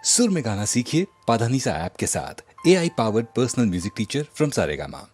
सुर में गाना सीखिए पाधानीसा ऐप के साथ। AI powered personal music teacher from Saregama.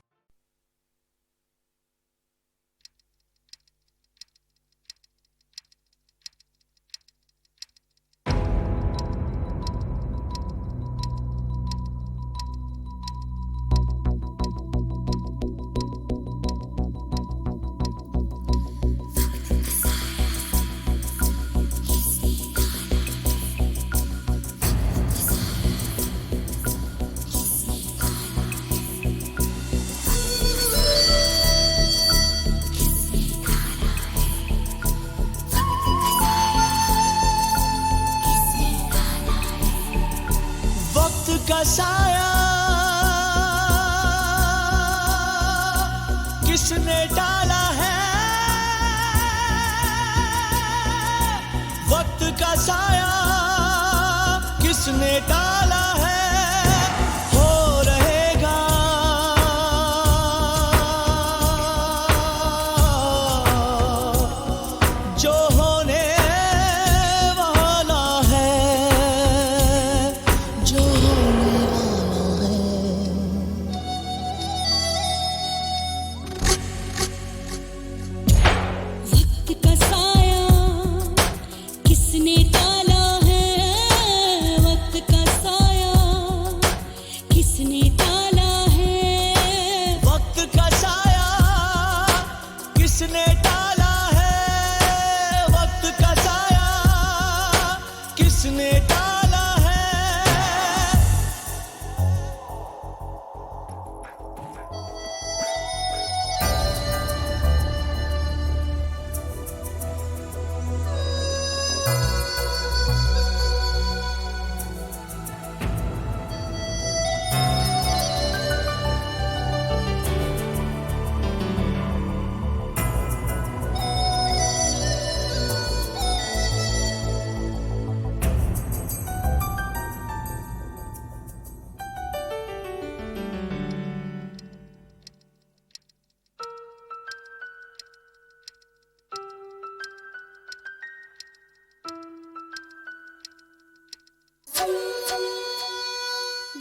का साया किसने डाला है, वक्त का साया किसने डाला है, हो रहेगा जो होने वाला है, जो किसने डाला है, वक्त का साया किसने डाला है।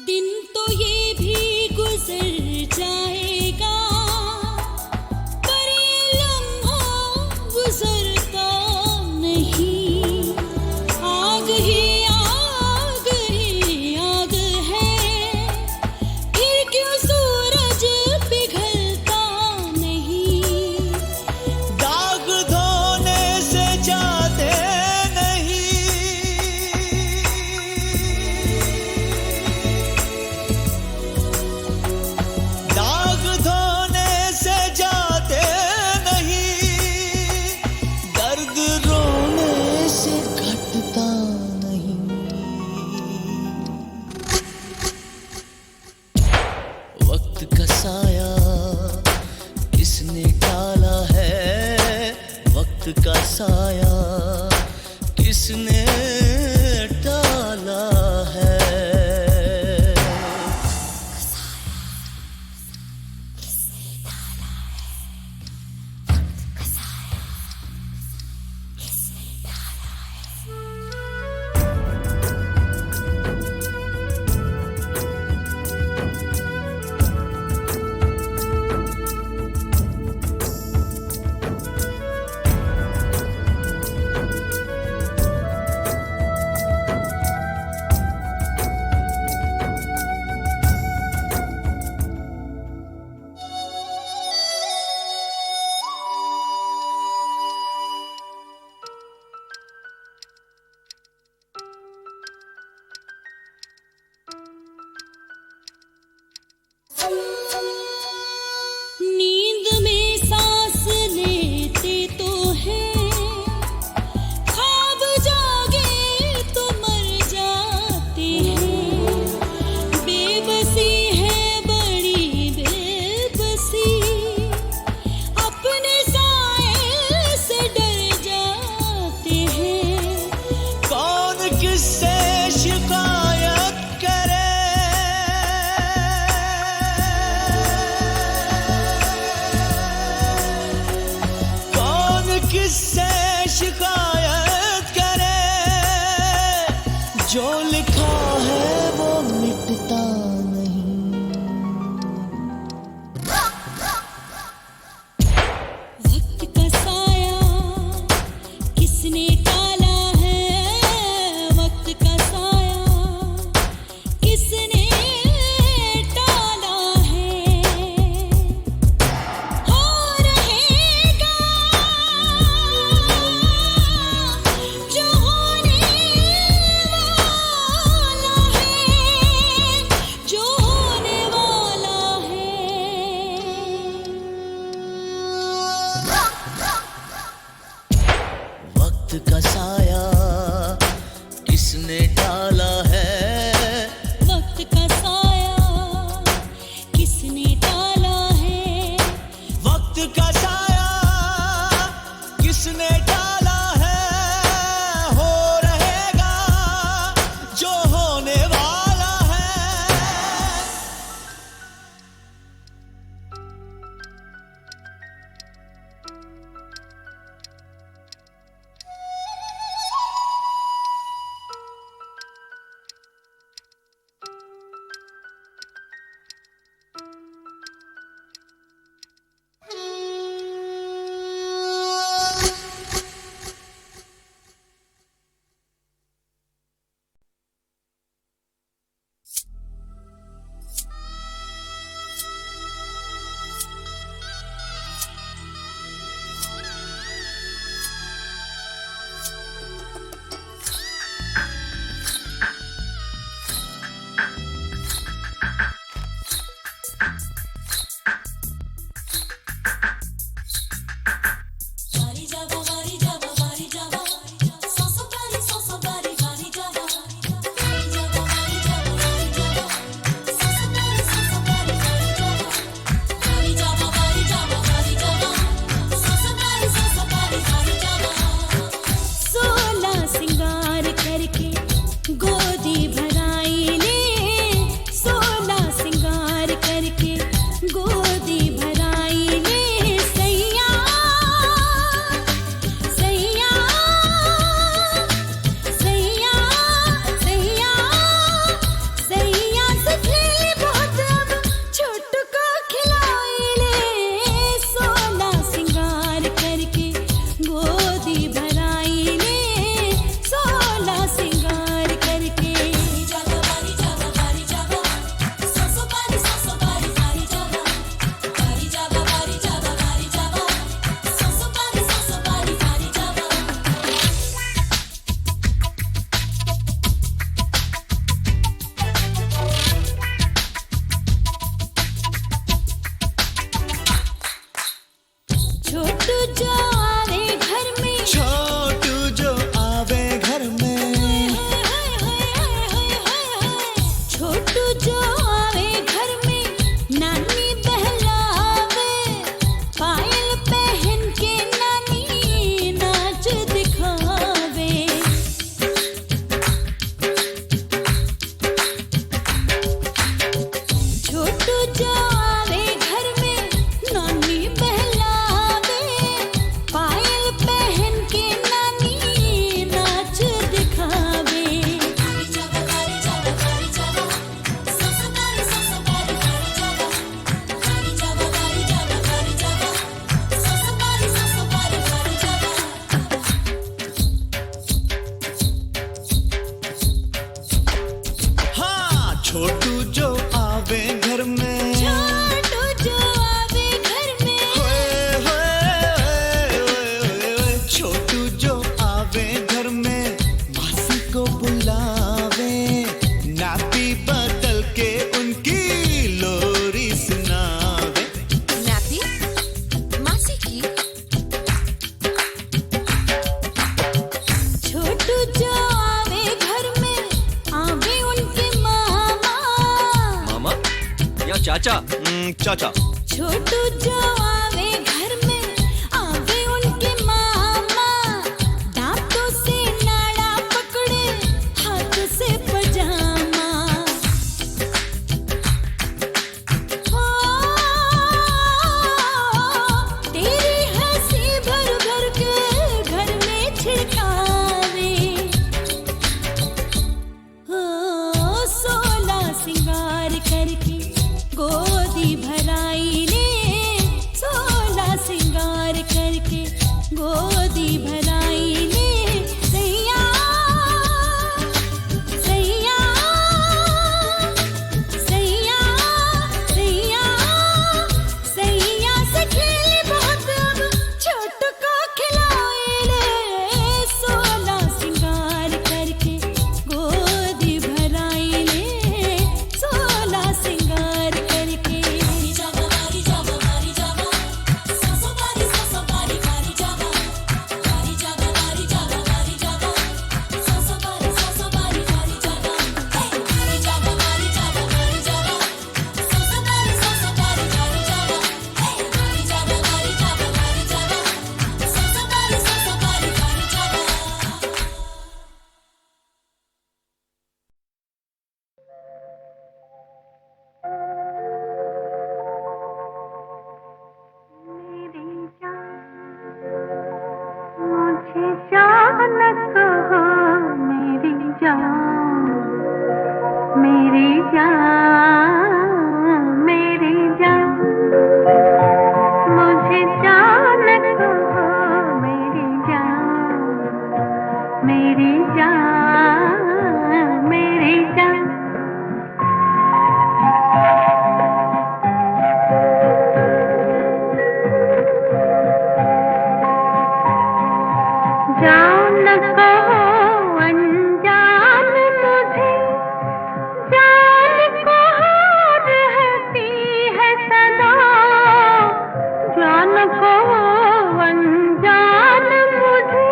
दिन तो ये भी गुजर जाएगा, पर ये लम्हा गुजरता नहीं। आग ही आग ही आग है, फिर क्यों सूरज पिघलता नहीं। दाग धोने से जाते नहीं, लिखा है वो मिटता नहीं। वक्त का साया किसने टाला है, वक्त का साया किसने टाला है। हो रहेगा जो होने वाला है, जो होने वाला है। वक्त का साया किसने डाला है, वक्त का साया किसने टाला है। वक्त का साया किसने डाला है। हो रहेगा जो होने वाला है। बारी जावा बारी जावा बारी जावा सोसो बारी बारी जावा बारी जावा बारी जावा सोसो बारी बारी जावा बारी जावा बारी जावा सोसो बारी जावा। सोला सिंगार करके गोदी भराई ले, सोला सिंगार करके गोदी भराई ले। सैया सैया सैया सैया सैया सजलेली बहुत अब छोटू को खिलाई ले। सोला सिंगार करके गोदी भराई ले, सोला सिंगार करके। बारी जावा बारी जावा सोसो बारी बारी जावा बारी जावा बारी जावा सोसो बारी बारी जावा। छोटू जो आवे घर में, छोटू जो आवे घर में, छोटू जो आवे घर में नानी बहलावे, पायल पहन के नानी नाच दिखावे। छोटू जो आवे घर में नानी बहलावे, पायल पहन के नानी नाच दिखावे। बारी जावा बारी जावा सोसो बारी जावा बारी जावा बारी जावा सोसो बारी जावा। हाँ छोटू जो आवे घर में, छोटू जो आवे घर में, होए, होए, होए, होए, छोटू जो आवे घर में मासी को बुलावे, नापी बदल के उनकी लोरी सुनावे। नाती मासी की। छोटू जो आवे घर में आवे उनके मामा, मामा या चाचा? चाचा। छोटू जो आवे घर में आवे उनके मामा, दांतों से नाड़ा पकड़े हाथ से पजामा। हो तेरी हंसी भर भर के घर में छिड़कावे। हो गोदी भराई ले, 16 सिंगार करके गोदी भराई ले। सैया सैया सैया सैया सैया से खेली बहुत अब छोट को खिलाए ले, 16 सिंगार करके गोदी भराई ले, 16 सिंगार करके। मुझे जान कहो मेरी जान, मेरी जान, मेरी जान। मुझे जान कहो मेरी जान, मेरी जान, मेरी जान। जान कहो अनजान मुझे, जान कहो रहती है सदा। जान कहो अनजान मुझे,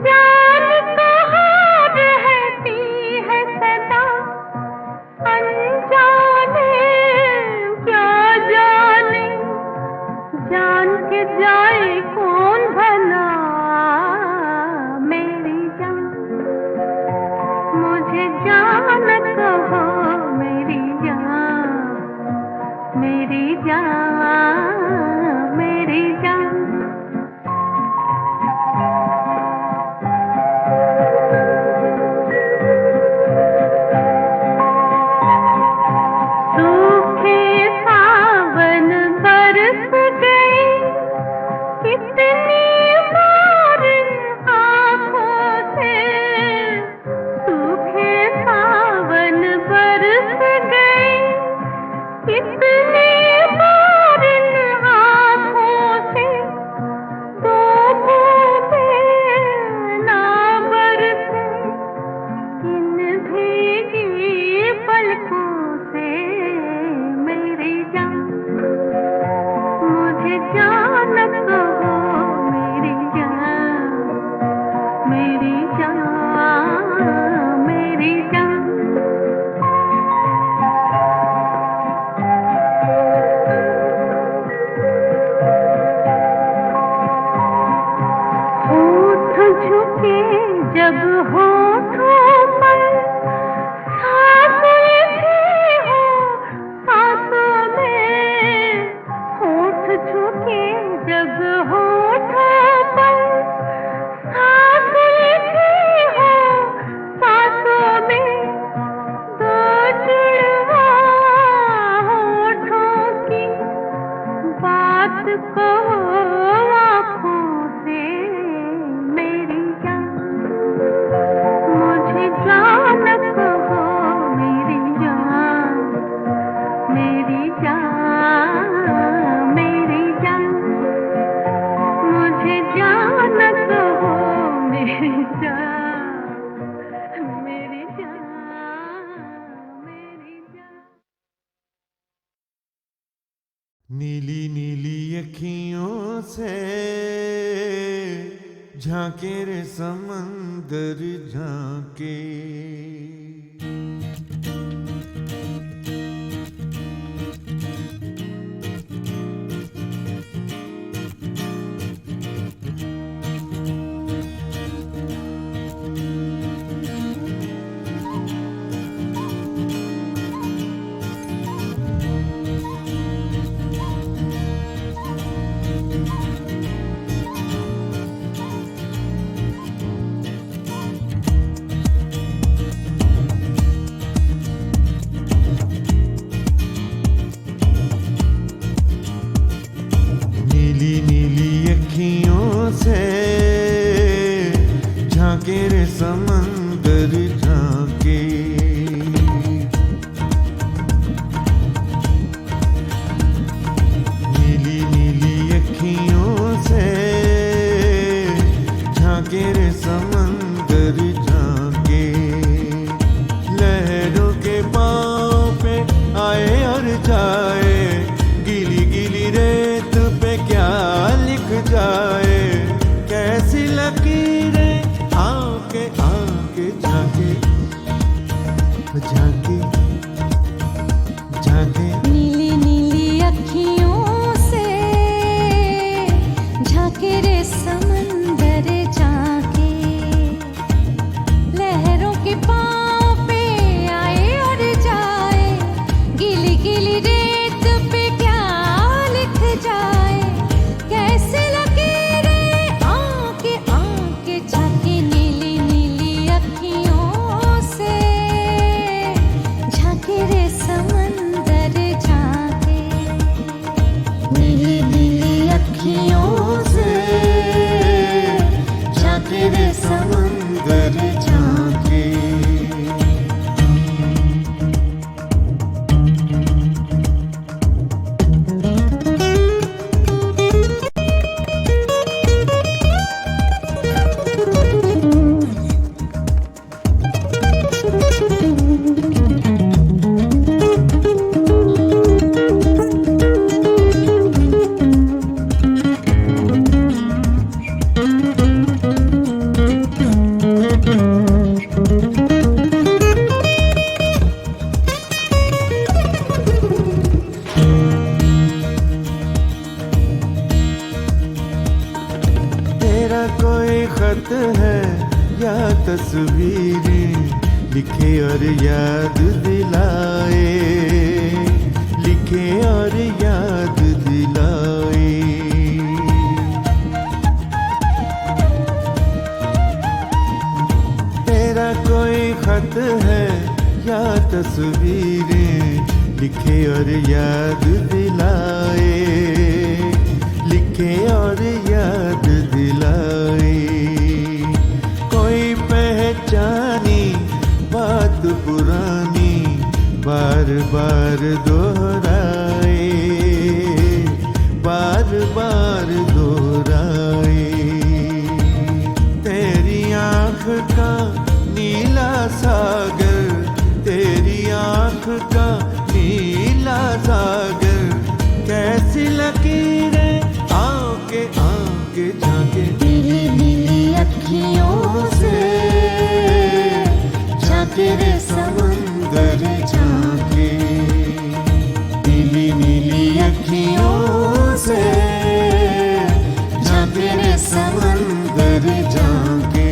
जान कहो रहती है सदा। अनजाने क्या जाने, जान के जाए कौन भला। मेरी जान, मुझे जान कहो मेरी जान, मेरी जान, मेरी जान। सूखे सावन बरस गए, कितनी बार आँखों से। सूखे सावन बरस गए, कितनी बार आँखों से। दो बूंदें ना बरसे इन भीगी पलकों से। मेरी जान, मुझे जान कहो मेरी जान, मेरी जान, मेरी जान। होठ झुके जब होठों पर, सांसें भी हो सांसों में। होठ झुके जब होठों पर, सांसें भी हो सांसों में। दो जुड़वा होठों की बात कहो आँखों से। मेरी जान, मुझे जान कहो मेरी जान, मेरी जान, मेरी जान। मुझे जान कहो मेरी जान, मेरी जान, मेरी जान। नीली नीली अखियों से झांके रे समंदर झांके। झांके झांके नीली नीली अखियों से झांके रे समंदर झांके लहरों के पाँव पे आए और जाए गीली गीली रेत पे क्या लिख जाए कैसे लगे रे आके आके झांके नीली नीली अखियों से झांके रे समंदर झांके नीली नीली अखियों से झांके रे समंदर झांके तेरा कोई खत है या तस्वीरें लिखे और याद दिलाए लिखे और याद दिलाए तेरा कोई खत है या तस्वीरें लिखे और याद दिलाए लिखे और याद दिलाए कोई पहचानी बात पुरानी बार बार दोहराए बार बार दोहराए तेरी आँख का नीला सागर तेरी आँख का नीला सागर कैसी लकीरें आके आके झांके नीली नीली अखियों से झांके रे समंदर झांके नीली नीली अखियों से झांके रे समंदर झांके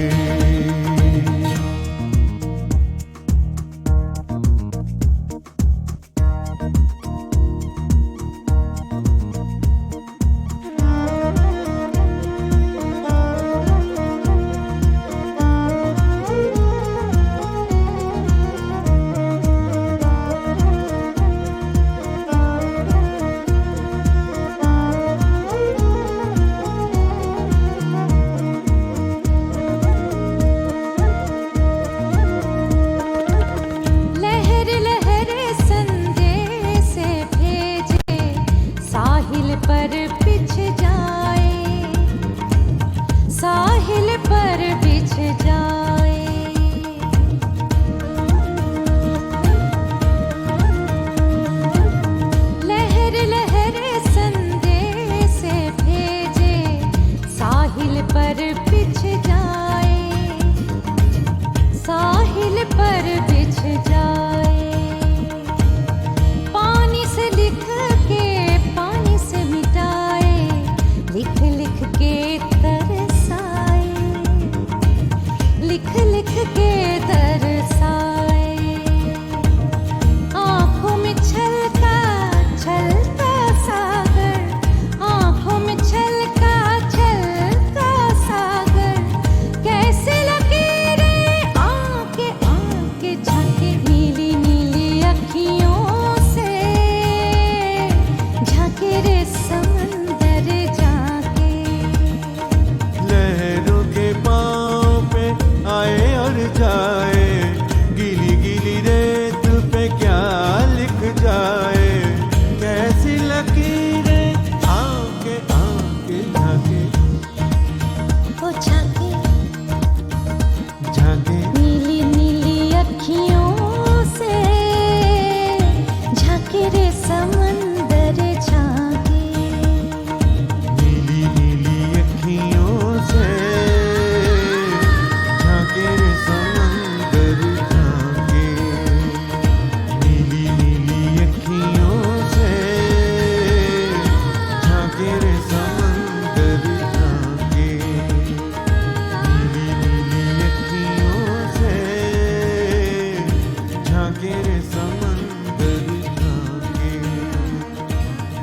झांके रे समंदर झांके,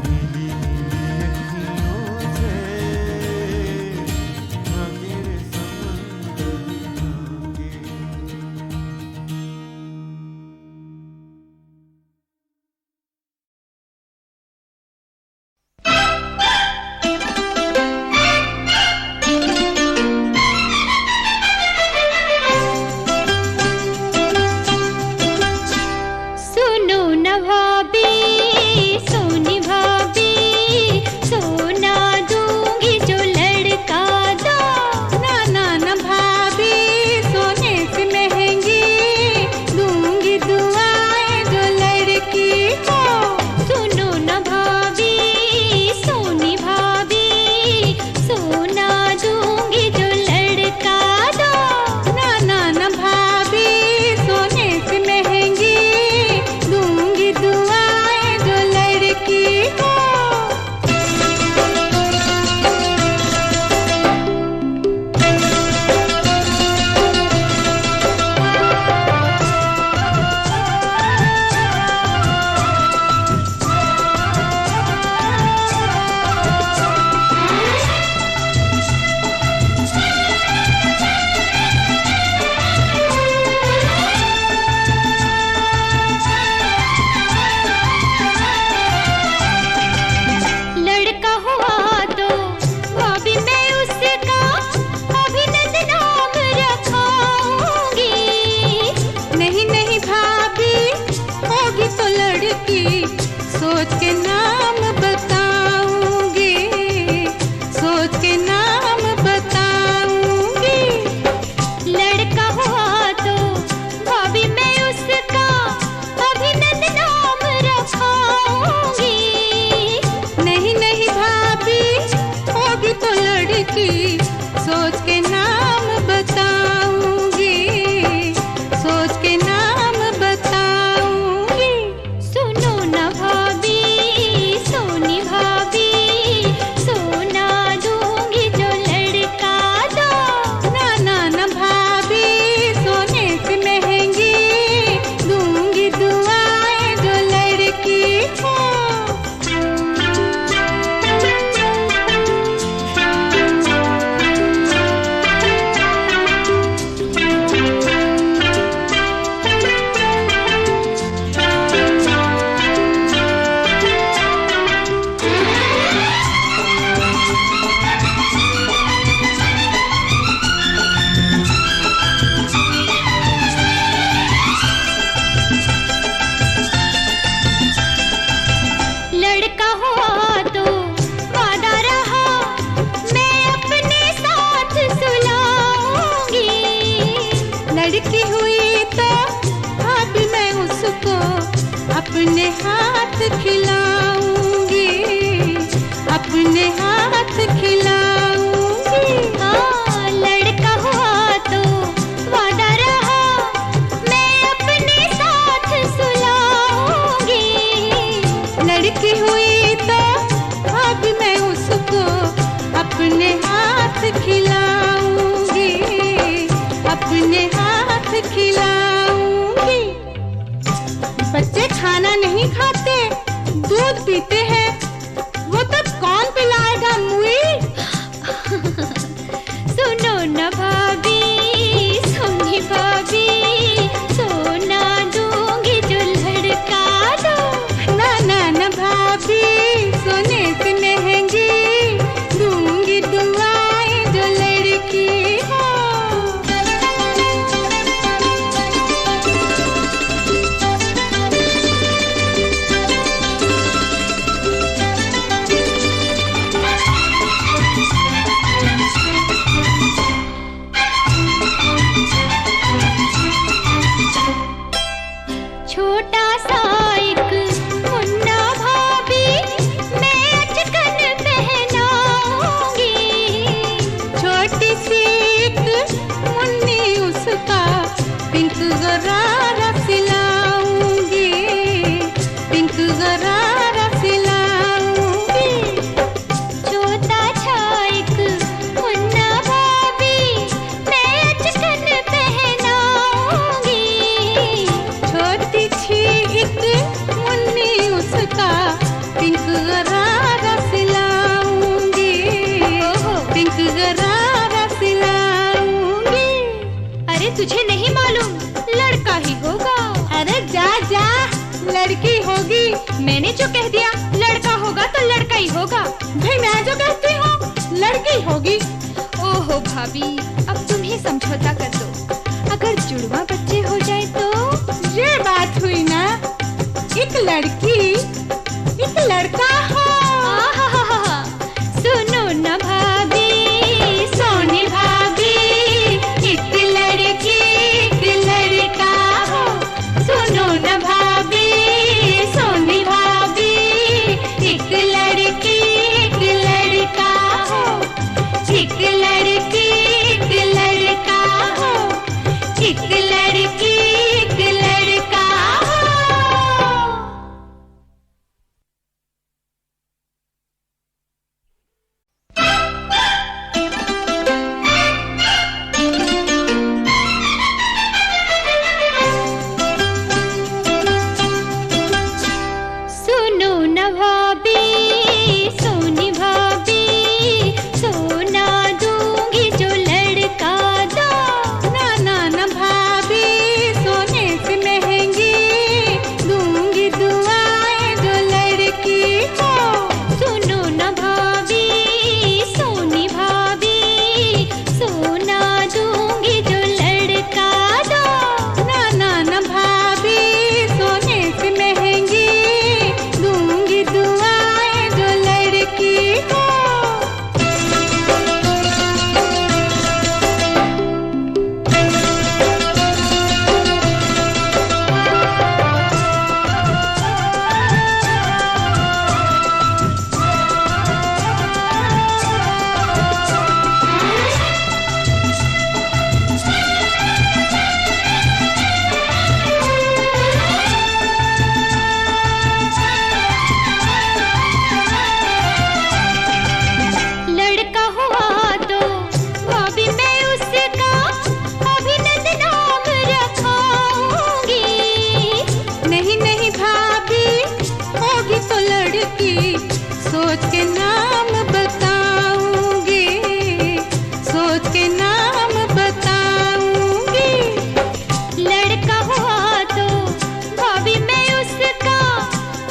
नीली नीली अखियों से झांके रे समंदर झांके। सुनो न भाभी, सोनी भाभी, सोना दूंगी जो लड़का दो। ना ना ना भाभी, सोने से महंगी दूंगी दुआएं जो लड़की को। सुनो न भाभी, सोनी भाभी, सोना दूंगी जो लड़का दो। ना ना ना भाभी, सोने से महंगी दूंगी दुआएं जो लड़की को। लड़का हुआ तो भाभी मैं उसका अभिनंद नाम रखाऊंगी। नहीं नहीं भाभी, होगी तो लड़की सोच के नाम बताऊंगी, सोच के नाम बताऊंगी। लड़का हुआ तो भाभी मैं उसका अभिनंद नाम रखाऊंगी। नहीं नहीं भाभी, होगी तो लड़की सोच के नाम बताऊंगी, सोच के नाम बताऊंगी। सुनो न भाभी, सोनी भाभी, सोना दूंगी जो लड़का दो। ना ना ना भाभी, सोने से महंगी दूंगी दुआएं जो लड़की को। लड़का हुआ तो वादा रहा मैं अपने साथ सुलाऊंगी। लड़की हुई तो अब मैं उसको अपने हाथ खिलाऊंगी, अपने हाथ खिलाऊंगी। हाँ, लड़का हुआ तो वादा रहा मैं अपने साथ सुलाऊंगी। लड़की हुई तो अब मैं उसको अपने हाथ खिलाऊंगी, अपने हाथ खिलाऊंगी। बच्चे खाना नहीं खाते, दूध पीते हैं, वो तो कौन पिलाएगा मुई? सुनो न भाभी, सोनी भाभी, सोना दूंगी जो लड़का दो। ना ना ना भाभी, सोने से महंगी दूंगी दुआएं जो लड़की हो। छोटा सा एक मुन्ना भाभी मैं अचकन पहनाऊंगी। छोटी सी एक मुन्नी उसका पिंक गरारा सिलाऊंगी, पिंक गरारा सिलाऊंगी। छोटा सा एक मुन्ना भाभी मैं अचकन पहनाऊंगी। छोटी जो कह दिया लड़का होगा तो लड़का ही होगा। भाई मैं जो कहती हूँ लड़की होगी। ओहो भाभी, अब तुम ही समझौता कर दो। अगर जुड़वा बच्चे हो जाए तो? ये बात हुई ना, एक लड़की एक लड़का हो। आहाहाहा, सुनो न भाभी, सोनी भाभी, एक लड़की एक लड़का हो। सुनो न भाभी, सोनी भाभी, एक लड़की एक लड़का हो। एक लड़की एक लड़का हो। एक लड़की एक लड़का हो। सुनो न भाभी, सोनी भाभी, सोना दूंगी जो लड़का दो। ना ना ना भाभी, सोने से महंगी दूंगी दुआएं जो लड़की हो। सुनो न भाभी, सोनी भाभी, सोना दूंगी जो लड़का दो। ना ना ना भाभी, सोने से महंगी दूंगी दुआएं जो लड़की हो। लड़का हुआ तो भाभी मैं उसका अभिनंद नाम रखाऊंगी। नहीं नहीं भाभी, होगी तो लड़की सोच के नाम बताऊंगी। सोच के नाम बताऊंगी। लड़का हुआ तो भाभी मैं उसका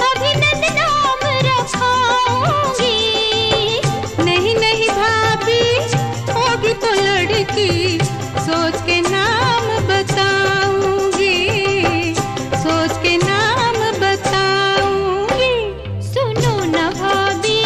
अभिनंद नाम रखाऊंगी। नहीं नहीं भाभी, होगी तो लड़की सोच के नाम बताऊंगी। सोच के नाम बताऊंगी। सुनो न भाभी,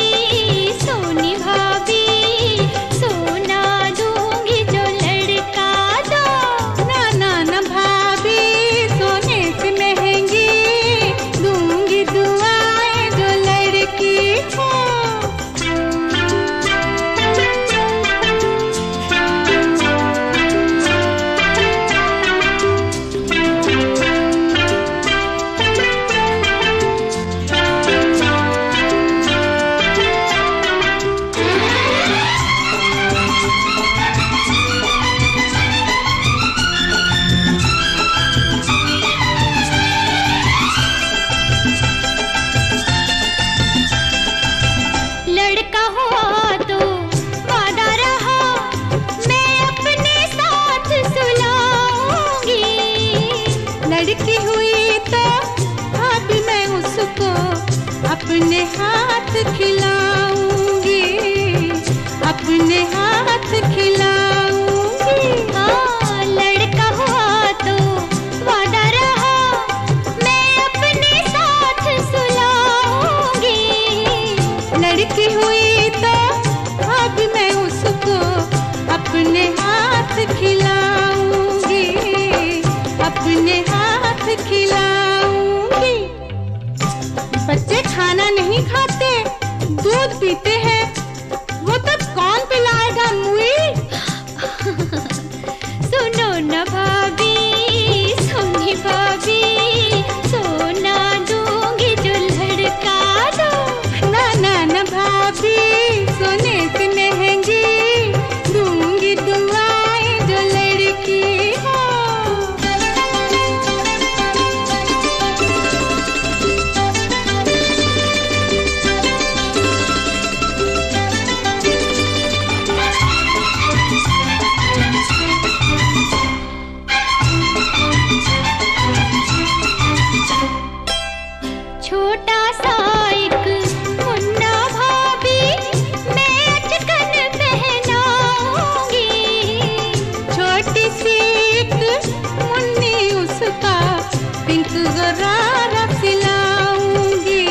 गरारा सिलाऊंगी,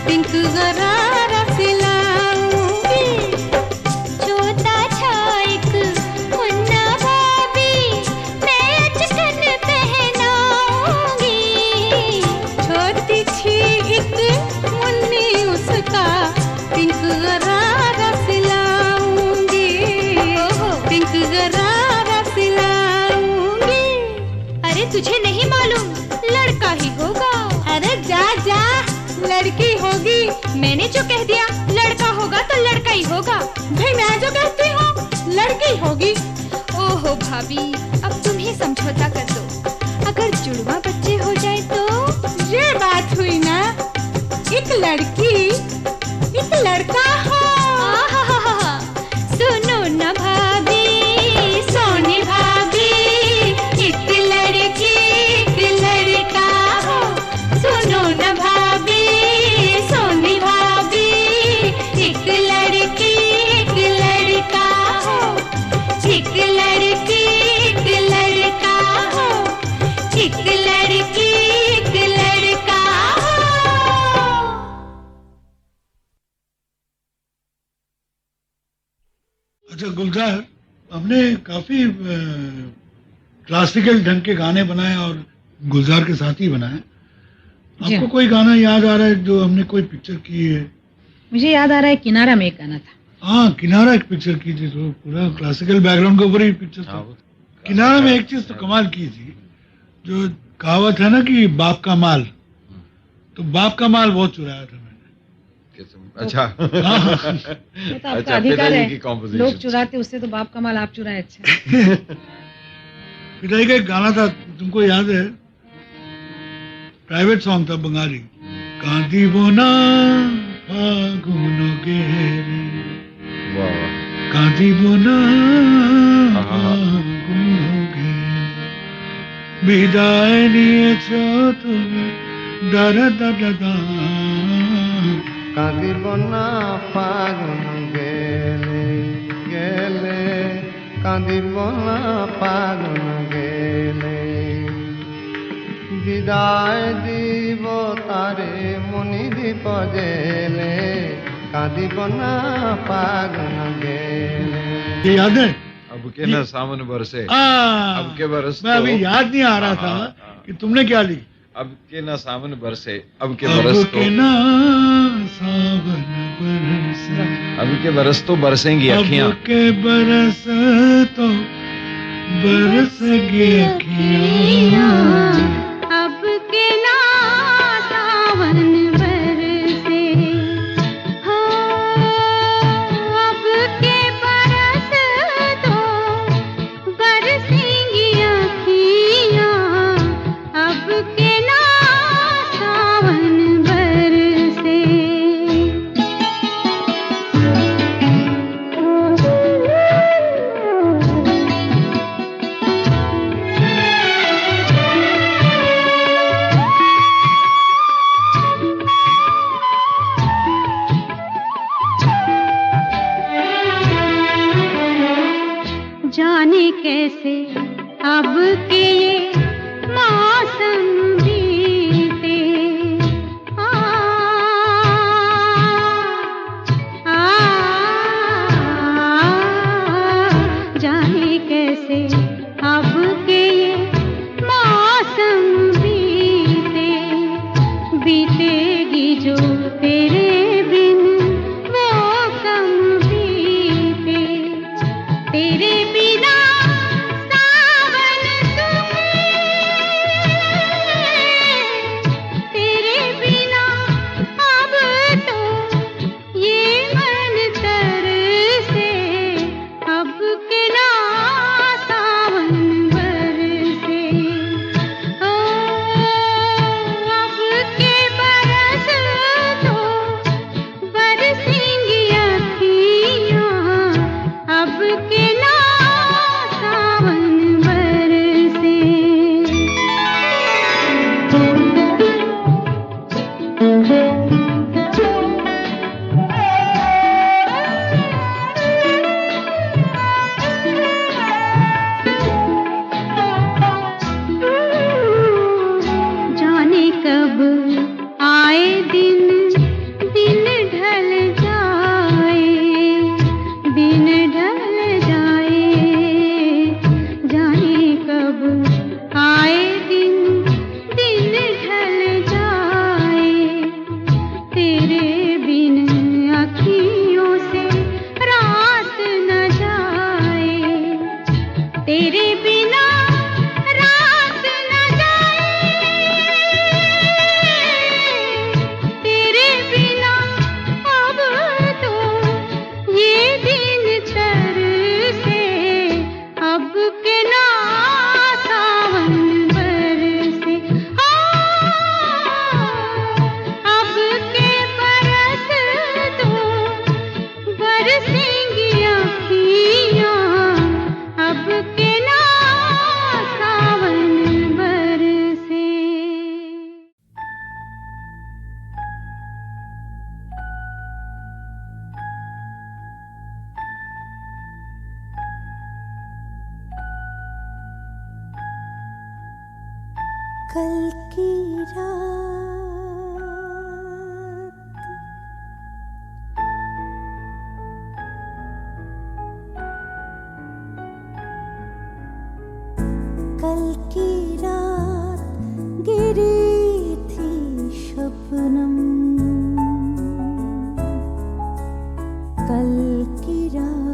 पिंक गरारा सिलाऊंगी। छोटा सा एक मुन्ना भाभी मैं अचकन पहनाऊंगी। छोटी सी एक मुन्नी उसका पिंक गरारा सिलाऊंगी, पिंक गरारा सिलाऊंगी। अरे तुझे नहीं मालूम, लड़का ही होगा। अरे जा जा, लड़की होगी। मैंने जो कह दिया लड़का होगा तो लड़का ही होगा। भाई मैं जो कहती हूँ लड़की होगी। ओहो भाभी, अब तुम ही समझौता कर दो। अगर जुड़वा बच्चे हो जाए तो? ये बात हुई ना, एक लड़की एक लड़का हो। आहाहाहा, सुनो न भाभी, सोनी भाभी, एक लड़की एक लड़का हो। सुनो न भाभी, सोनी भाभी, एक लड़की एक लड़का हो। एक लड़की एक लड़का हो। एक लड़की एक लड़का हो। अच्छा गुलजार, हमने काफी क्लासिकल ढंग के गाने बनाए और गुलजार के साथ ही बनाए। आपको कोई गाना याद आ रहा है जो हमने कोई पिक्चर की है? मुझे याद आ रहा है किनारा में एक गाना था। हाँ, किनारा एक पिक्चर की थी, तो पूरा क्लासिकल बैकग्राउंड के ऊपर ही पिक्चर था। किनारा में एक चीज तो कमाल की थी, जो कहावत है ना कि बाप का माल, तो बाप का माल बहुत चुराया था मैंने। अच्छा ये तो आपका अच्छा, अधिकार पिताजी है। की composition। लोग चुराते, उससे तो बाप का माल आप चुराए। अच्छा पिताजी का एक गाना था, तुमको याद है? प्राइवेट सॉन्ग था बंगाली। कांदी बोना फागुनो गेरे, वाह कांदी बोना हाँ। फागुनो गेरे, বিদায় নিয়েছ তুমি দাদা দাদা দা। কাঁদিব না ফাগুন গেলে গেলে, কাঁদিব না ফাগুন গেলে, বিদায় দিব তারে মনি দীপ জেলে, কাঁদিব না ফাগুন গেলে। ये याद है? अब के ना सावन बरसे, हाँ, अब के बरस मैं अभी तो- याद नहीं आ रहा था कि तुमने क्या ली। अब के ना सावन बरसे, अब के अब बरस तो के ना सावन बरसे, अब के बरस तो बरसेंगी अखियां। अब के बरस तो बरसेंगी अखियां। अब के ना सावन बरसे हो, अब के बरस तो बरसेंगी अखियां। अब के ना सावन बरसे। जाने कैसे अब के ये मौसम बीते, आ, आ, जाने कैसे अब के ये मौसम बीते, बीतेगी जो तेरे बिन वो कम बीते। तेरे बिना सावन सूखे, तेरे बिना अब तो ये मन तरसे। अब के ना सावन बरसे, ओ अब के बरस तो बरसेंगी अखियां। अब के ना सावन बरसे। की रात कल की रात गिरी थी शबनम कल की रात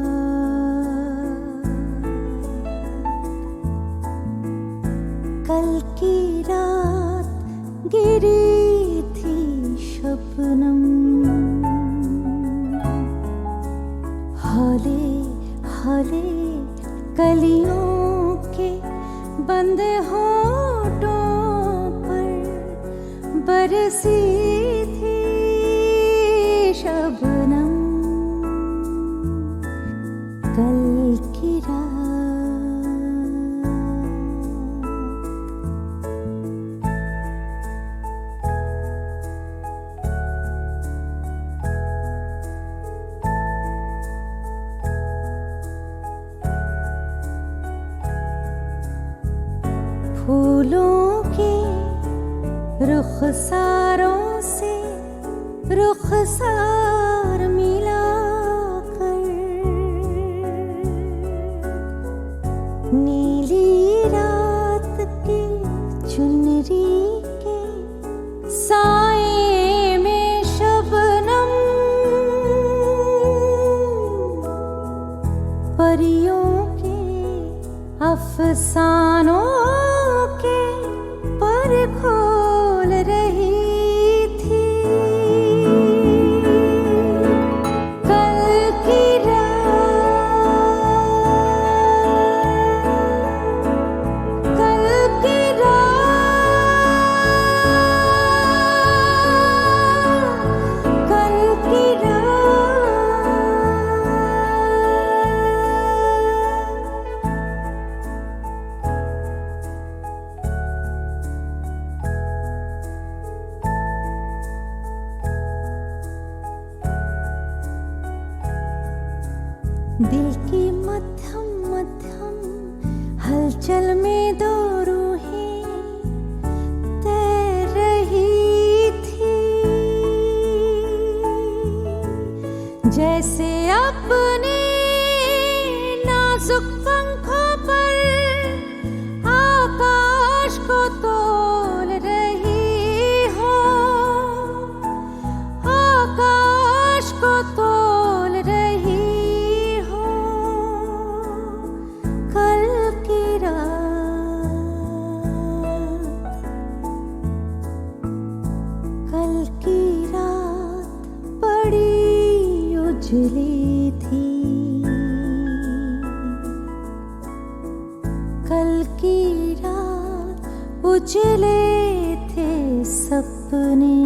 कल की रात गिरी थी शबनम हौले हौले कलियों के बंद होठों पर बरसी थी शबनम कल की रात फूलों के रुखसारों से रुखसार मिला कर नीली रात की चुनरी के साए में शबनम परियों के अफसानों के पर खोल रही थी कल की रात कल की रात कल की दिल की मध्यम मध्यम हलचल में दो रूहें तैर रही थी जैसे अपने नाजुक पंखों पर आकाश को तोल रही हो आकाश को तोल रही कल की रात बड़ी उजली थी कल की रात उजले थे सपने